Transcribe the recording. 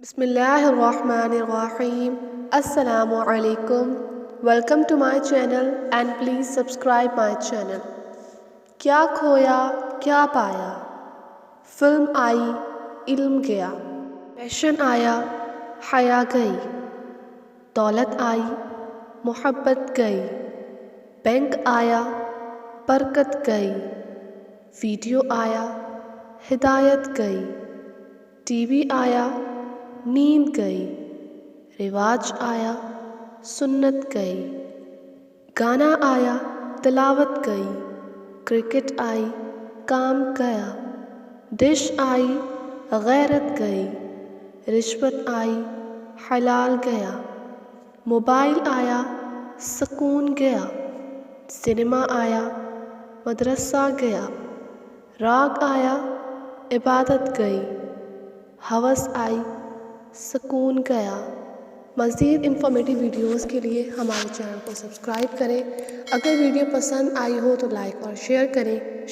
بسم اللہ الرحمن الرحیم۔ السلام علیکم۔ Welcome to my channel and please subscribe my channel. کیا کھویا کیا پایا، فلم آئی علم گیا، پیشن آیا حیا گئی، دولت آئی محبت گئی، بینک آیا برکت گئی، ویڈیو آیا ہدایت گئی، ٹی وی آیا نیند گئی، رواج آیا سنت گئی، گانا آیا تلاوت گئی، کرکٹ آئی کام گیا، ڈش آئی غیرت گئی، رشوت آئی حلال گیا، موبائل آیا سکون گیا، سنیما آیا مدرسہ گیا، راگ آیا عبادت گئی، ہوس آئی سکون گیا۔ مزید انفارمیٹیو ویڈیوز کے لیے ہمارے چینل کو سبسکرائب کریں۔ اگر ویڈیو پسند آئی ہو تو لائک اور شیئر کریں۔